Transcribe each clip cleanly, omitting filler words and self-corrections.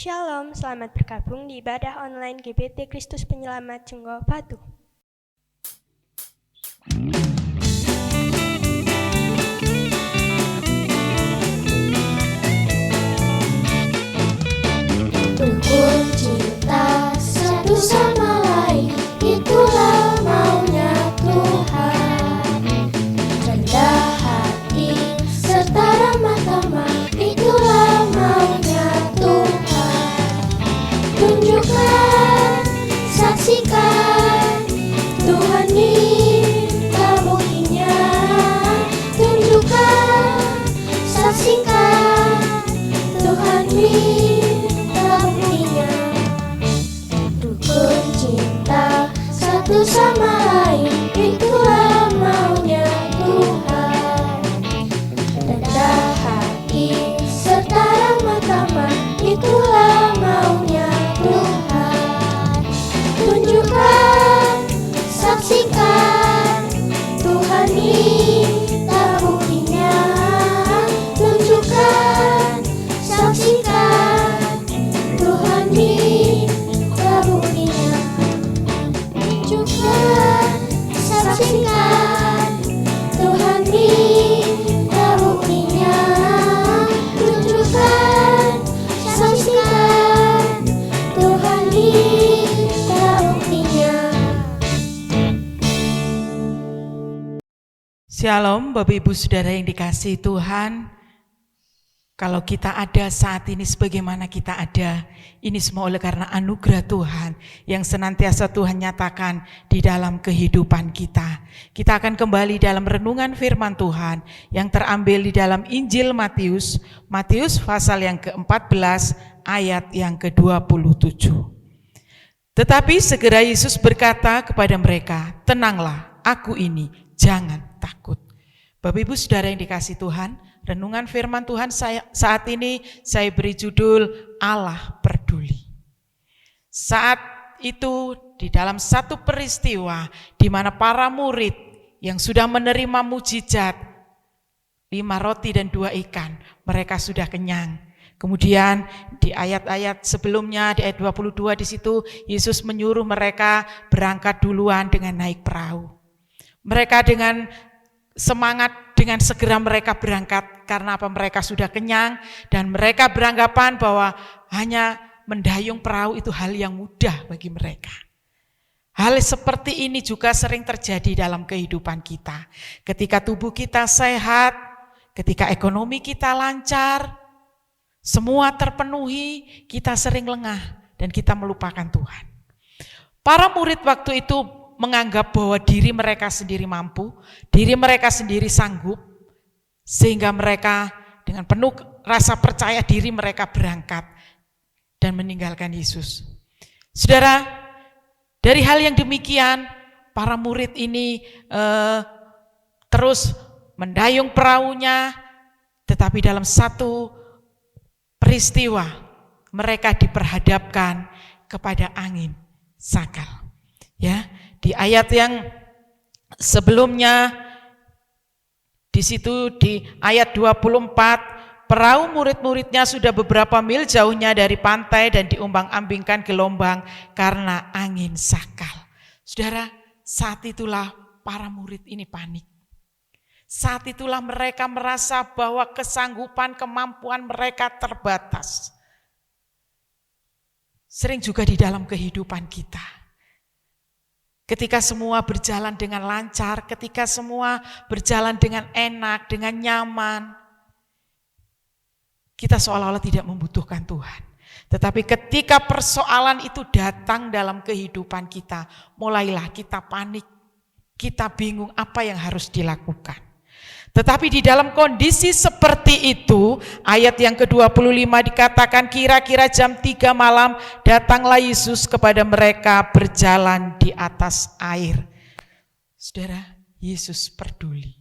Shalom, selamat bergabung di ibadah online GBT Kristus Penyelamat Jenggo Batu. Rukun cinta satu sama lain, itulah maunya Tuhan. Rendah hati serta ramah tamah, itulah maunya Tuhan. Tunjukkan, saksikan, Tuhan minta buktinya. Tunjukkan, saksikan, Tuhan minta buktinya. Rukun cinta satu sama lain, itulah maunya Tuhan. Rendah hati serta ramah tamah, itulah maunya Tuhan. Tunjukkan, saksikan, Tuhan minta buktinya. Tunjukkan, saksikan, Tuhan minta buktinya. Tunjukkan, saksikan, Tuhan minta buktinya. Tunjukkan, saksikan, Tuhan minta buktinya. Shalom Bapak Ibu Saudara yang dikasihi Tuhan. Kalau kita ada saat ini sebagaimana kita ada, ini semua oleh karena anugerah Tuhan yang senantiasa Tuhan nyatakan di dalam kehidupan kita. Kita akan kembali dalam renungan firman Tuhan yang terambil di dalam Injil Matius pasal yang ke-14 ayat yang ke-27. Tetapi segera Yesus berkata kepada mereka, "Tenanglah, aku ini, jangan takut." Bapak Ibu Saudara yang dikasihi Tuhan, renungan firman Tuhan saat ini saya beri judul Allah peduli. Saat itu di dalam satu peristiwa di mana para murid yang sudah menerima mujizat 5 roti dan 2 ikan, mereka sudah kenyang. Kemudian di ayat-ayat sebelumnya, di ayat 22 di situ Yesus menyuruh mereka berangkat duluan dengan naik perahu. Mereka dengan semangat, dengan segera mereka berangkat karena apa? Mereka sudah kenyang dan mereka beranggapan bahwa hanya mendayung perahu itu hal yang mudah bagi mereka. Hal seperti ini juga sering terjadi dalam kehidupan kita. Ketika tubuh kita sehat, ketika ekonomi kita lancar, semua terpenuhi, kita sering lengah dan kita melupakan Tuhan. Para murid waktu itu menganggap bahwa diri mereka sendiri mampu, diri mereka sendiri sanggup, sehingga mereka dengan penuh rasa percaya diri mereka berangkat dan meninggalkan Yesus. Saudara, dari hal yang demikian, para murid ini terus mendayung perahunya, tetapi dalam satu peristiwa mereka diperhadapkan kepada angin sakal. Ya, di ayat yang sebelumnya di situ di ayat 24, perahu murid-muridnya sudah beberapa mil jauhnya dari pantai dan diumbang-ambingkan gelombang karena angin sakal. Saudara, saat itulah para murid ini panik. Saat itulah mereka merasa bahwa kesanggupan, kemampuan mereka terbatas. Sering juga di dalam kehidupan kita. Ketika semua berjalan dengan lancar, ketika semua berjalan dengan enak, dengan nyaman, kita seolah-olah tidak membutuhkan Tuhan. Tetapi ketika persoalan itu datang dalam kehidupan kita, mulailah kita panik, kita bingung apa yang harus dilakukan. Tetapi di dalam kondisi seperti itu, ayat yang ke-25 dikatakan kira-kira jam 3 malam datanglah Yesus kepada mereka berjalan di atas air. Saudara, Yesus peduli.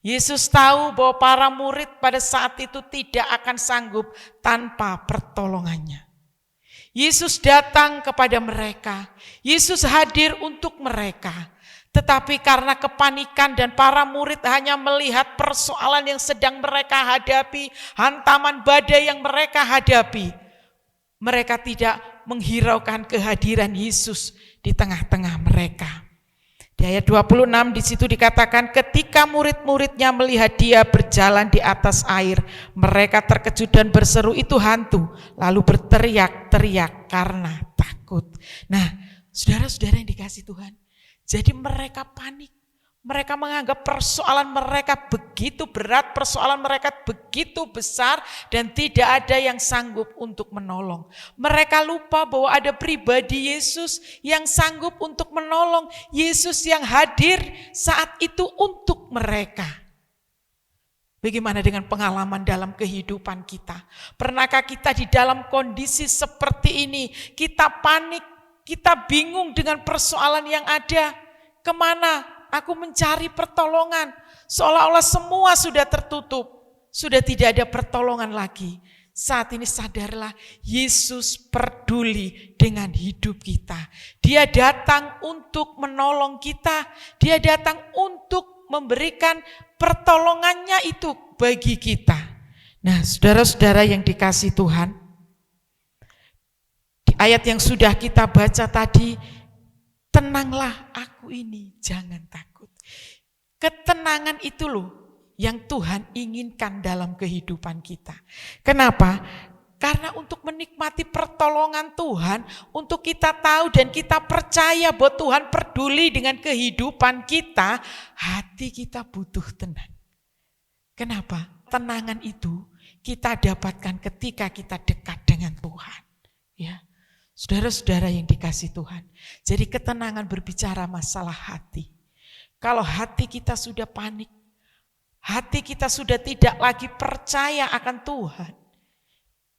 Yesus tahu bahwa para murid pada saat itu tidak akan sanggup tanpa pertolongannya. Yesus datang kepada mereka, Yesus hadir untuk mereka. Tetapi karena kepanikan dan para murid hanya melihat persoalan yang sedang mereka hadapi, hantaman badai yang mereka hadapi, Mereka tidak menghiraukan kehadiran Yesus di tengah-tengah mereka. Di ayat 26 di situ dikatakan ketika murid-muridnya melihat dia berjalan di atas air, mereka terkejut dan berseru itu hantu, lalu berteriak-teriak karena takut. Nah, saudara-saudara yang dikasihi Tuhan, jadi mereka panik. Mereka menganggap persoalan mereka begitu berat, persoalan mereka begitu besar dan tidak ada yang sanggup untuk menolong. Mereka lupa bahwa ada pribadi Yesus yang sanggup untuk menolong, Yesus yang hadir saat itu untuk mereka. Bagaimana dengan pengalaman dalam kehidupan kita? Pernahkah kita di dalam kondisi seperti ini? Kita panik, kita bingung dengan persoalan yang ada. Kemana aku mencari pertolongan? Seolah-olah semua sudah tertutup, sudah tidak ada pertolongan lagi. Saat ini sadarlah, Yesus peduli dengan hidup kita. Dia datang untuk menolong kita. Dia datang untuk memberikan pertolongannya itu bagi kita. Nah, saudara-saudara yang dikasihi Tuhan, di ayat yang sudah kita baca tadi, tenanglah aku ini, jangan takut. Ketenangan itu loh yang Tuhan inginkan dalam kehidupan kita. Kenapa? Karena untuk menikmati pertolongan Tuhan, untuk kita tahu dan kita percaya bahwa Tuhan peduli dengan kehidupan kita, hati kita butuh tenang. Kenapa? Tenangan itu kita dapatkan ketika kita dekat dengan Tuhan. Ya. Saudara-saudara yang dikasihi Tuhan, jadi ketenangan berbicara masalah hati. Kalau hati kita sudah panik, hati kita sudah tidak lagi percaya akan Tuhan,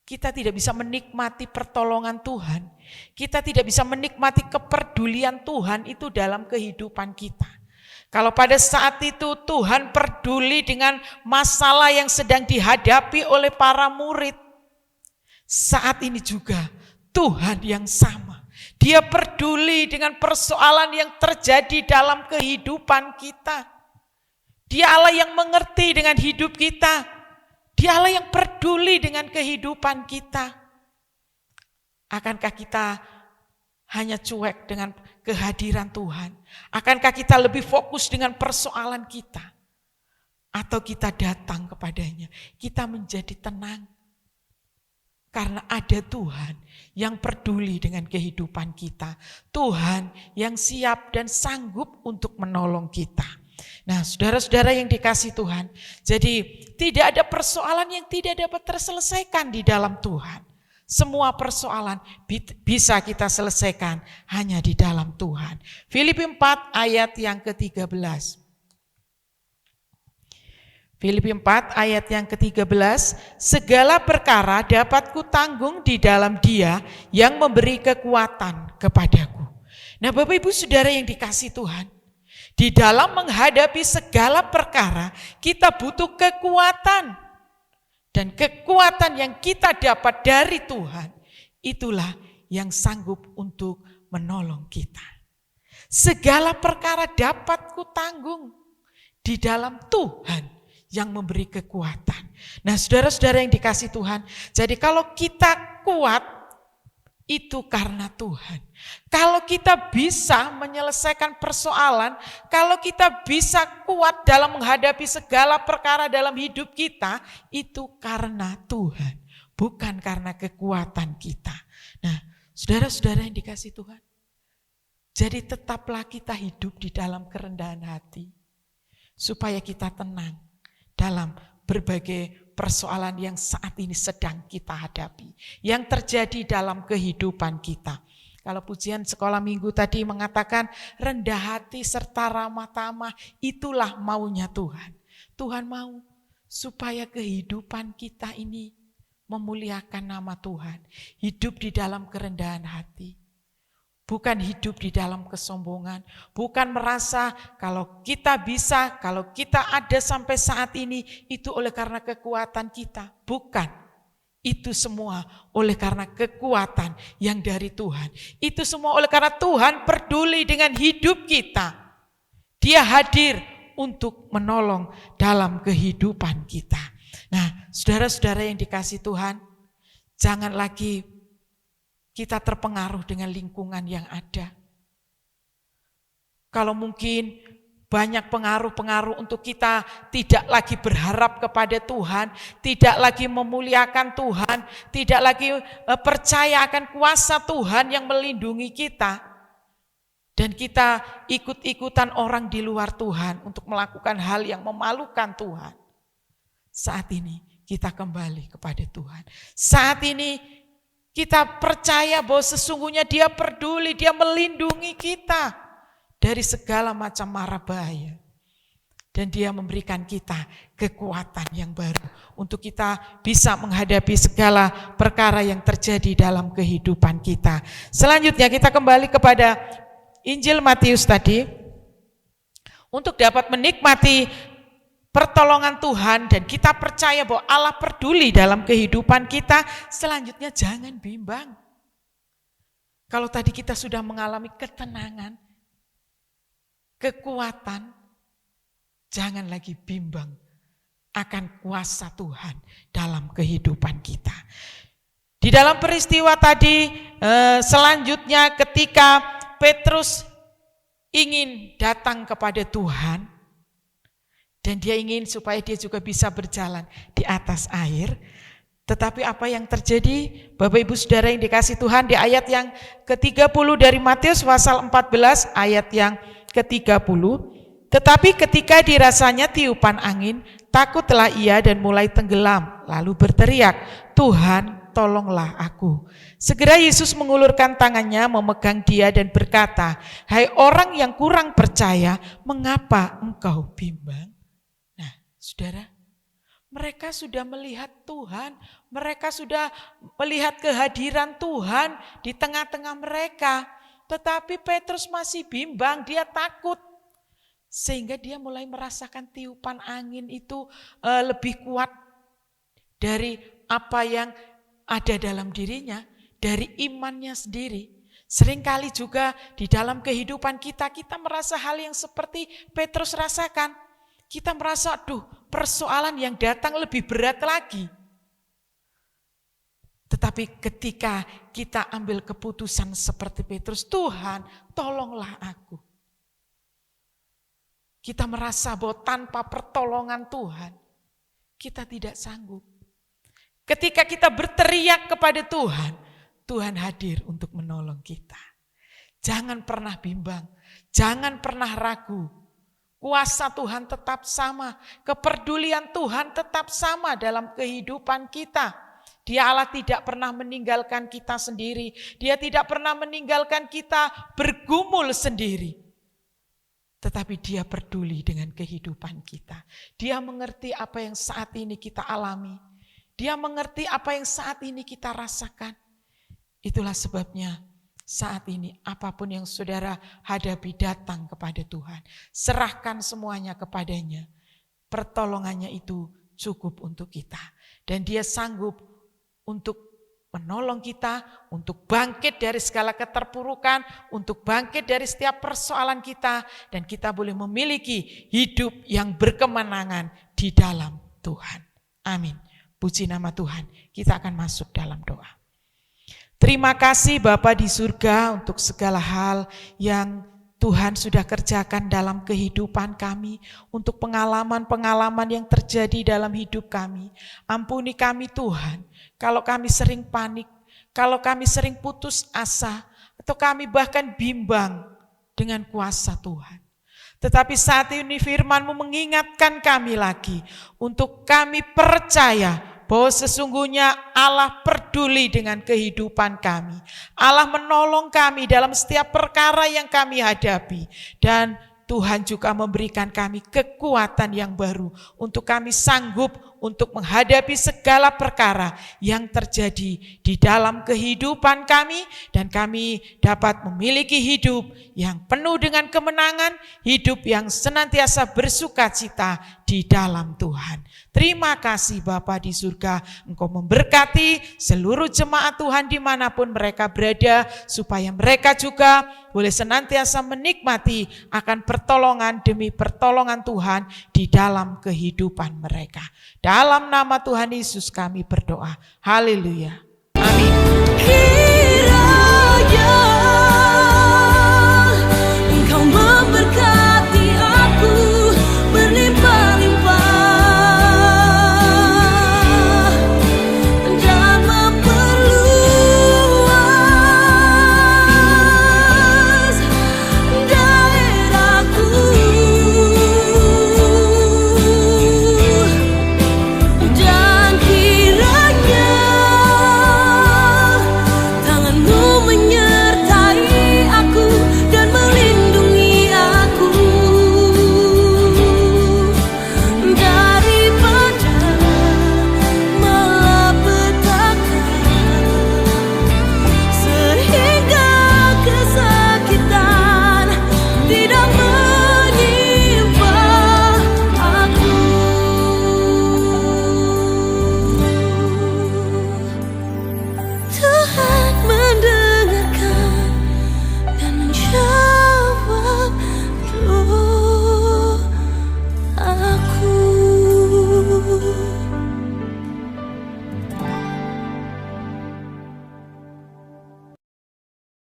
kita tidak bisa menikmati pertolongan Tuhan, kita tidak bisa menikmati kepedulian Tuhan itu dalam kehidupan kita. Kalau pada saat itu Tuhan peduli dengan masalah yang sedang dihadapi oleh para murid, saat ini juga Tuhan yang sama. Dia peduli dengan persoalan yang terjadi dalam kehidupan kita. Dia Allah yang mengerti dengan hidup kita. Dia Allah yang peduli dengan kehidupan kita. Akankah kita hanya cuek dengan kehadiran Tuhan? Akankah kita lebih fokus dengan persoalan kita? Atau kita datang kepadanya, kita menjadi tenang? Karena ada Tuhan yang peduli dengan kehidupan kita. Tuhan yang siap dan sanggup untuk menolong kita. Nah, saudara-saudara yang dikasihi Tuhan, jadi tidak ada persoalan yang tidak dapat terselesaikan di dalam Tuhan. Semua persoalan bisa kita selesaikan hanya di dalam Tuhan. Filipi 4 ayat yang ke-13. Filipi 4 ayat yang ke-13, segala perkara dapat kutanggung di dalam Dia yang memberi kekuatan kepadaku. Nah, Bapak Ibu Saudara yang dikasihi Tuhan, di dalam menghadapi segala perkara kita butuh kekuatan. Dan kekuatan yang kita dapat dari Tuhan, itulah yang sanggup untuk menolong kita. Segala perkara dapat kutanggung di dalam Tuhan yang memberi kekuatan. Nah, saudara-saudara yang dikasihi Tuhan, jadi kalau kita kuat, itu karena Tuhan. Kalau kita bisa menyelesaikan persoalan, kalau kita bisa kuat dalam menghadapi segala perkara dalam hidup kita, itu karena Tuhan, bukan karena kekuatan kita. Nah, saudara-saudara yang dikasihi Tuhan, jadi tetaplah kita hidup di dalam kerendahan hati, supaya kita tenang dalam berbagai persoalan yang saat ini sedang kita hadapi, yang terjadi dalam kehidupan kita. Kalau pujian sekolah minggu tadi mengatakan rendah hati serta ramah tamah, itulah maunya Tuhan. Tuhan mau supaya kehidupan kita ini memuliakan nama Tuhan, hidup di dalam kerendahan hati. Bukan hidup di dalam kesombongan, bukan merasa kalau kita bisa, kalau kita ada sampai saat ini, itu oleh karena kekuatan kita. Bukan, itu semua oleh karena kekuatan yang dari Tuhan. Itu semua oleh karena Tuhan peduli dengan hidup kita. Dia hadir untuk menolong dalam kehidupan kita. Nah, saudara-saudara yang dikasihi Tuhan, jangan lagi kita terpengaruh dengan lingkungan yang ada. Kalau mungkin banyak pengaruh-pengaruh untuk kita tidak lagi berharap kepada Tuhan, tidak lagi memuliakan Tuhan, tidak lagi percaya akan kuasa Tuhan yang melindungi kita. Dan kita ikut-ikutan orang di luar Tuhan untuk melakukan hal yang memalukan Tuhan. Saat ini kita kembali kepada Tuhan. Saat ini kita percaya bahwa sesungguhnya Dia peduli, Dia melindungi kita dari segala macam mara bahaya. Dan Dia memberikan kita kekuatan yang baru untuk kita bisa menghadapi segala perkara yang terjadi dalam kehidupan kita. Selanjutnya kita kembali kepada Injil Matius tadi. Untuk dapat menikmati pertolongan Tuhan dan kita percaya bahwa Allah peduli dalam kehidupan kita, selanjutnya jangan bimbang. Kalau tadi kita sudah mengalami ketenangan, kekuatan, jangan lagi bimbang akan kuasa Tuhan dalam kehidupan kita. Di dalam peristiwa tadi selanjutnya ketika Petrus ingin datang kepada Tuhan dan dia ingin supaya dia juga bisa berjalan di atas air. Tetapi apa yang terjadi, Bapak Ibu Saudara yang dikasihi Tuhan, di ayat yang ke-30 dari Matius pasal 14 ayat yang ke-30, tetapi ketika dirasanya tiupan angin, takutlah ia dan mulai tenggelam, lalu berteriak, Tuhan tolonglah aku. Segera Yesus mengulurkan tangannya memegang dia dan berkata, hai orang yang kurang percaya, mengapa engkau bimbang? Nah, saudara, mereka sudah melihat Tuhan, mereka sudah melihat kehadiran Tuhan di tengah-tengah mereka. Tetapi Petrus masih bimbang, dia takut. Sehingga dia mulai merasakan tiupan angin itu lebih kuat dari apa yang ada dalam dirinya, dari imannya sendiri. Seringkali juga di dalam kehidupan kita merasa hal yang seperti Petrus rasakan. Kita merasa, aduh, persoalan yang datang lebih berat lagi. Tetapi ketika kita ambil keputusan seperti Petrus, Tuhan tolonglah aku. Kita merasa bahwa tanpa pertolongan Tuhan, kita tidak sanggup. Ketika kita berteriak kepada Tuhan, Tuhan hadir untuk menolong kita. Jangan pernah bimbang, jangan pernah ragu. Kuasa Tuhan tetap sama, kepedulian Tuhan tetap sama dalam kehidupan kita. Dia Allah tidak pernah meninggalkan kita sendiri. Dia tidak pernah meninggalkan kita bergumul sendiri. Tetapi Dia peduli dengan kehidupan kita. Dia mengerti apa yang saat ini kita alami. Dia mengerti apa yang saat ini kita rasakan. Itulah sebabnya saat ini apapun yang saudara hadapi datang kepada Tuhan. Serahkan semuanya kepadanya. Pertolongannya itu cukup untuk kita. Dan Dia sanggup untuk menolong kita, untuk bangkit dari segala keterpurukan, untuk bangkit dari setiap persoalan kita, dan kita boleh memiliki hidup yang berkemenangan di dalam Tuhan. Amin. Puji nama Tuhan. Kita akan masuk dalam doa. Terima kasih Bapa di surga untuk segala hal yang Tuhan sudah kerjakan dalam kehidupan kami, untuk pengalaman-pengalaman yang terjadi dalam hidup kami. Ampuni kami Tuhan, kalau kami sering panik, kalau kami sering putus asa, atau kami bahkan bimbang dengan kuasa Tuhan. Tetapi saat ini firman-Mu mengingatkan kami lagi, untuk kami percaya bahwa sesungguhnya Allah peduli dengan kehidupan kami. Allah menolong kami dalam setiap perkara yang kami hadapi. Dan Tuhan juga memberikan kami kekuatan yang baru untuk kami sanggup untuk menghadapi segala perkara yang terjadi di dalam kehidupan kami. Dan kami dapat memiliki hidup yang penuh dengan kemenangan, hidup yang senantiasa bersukacita di dalam Tuhan. Terima kasih Bapa di surga, Engkau memberkati seluruh jemaat Tuhan dimanapun mereka berada, supaya mereka juga boleh senantiasa menikmati akan pertolongan demi pertolongan Tuhan di dalam kehidupan mereka. Dalam nama Tuhan Yesus kami berdoa. Haleluya. Amin.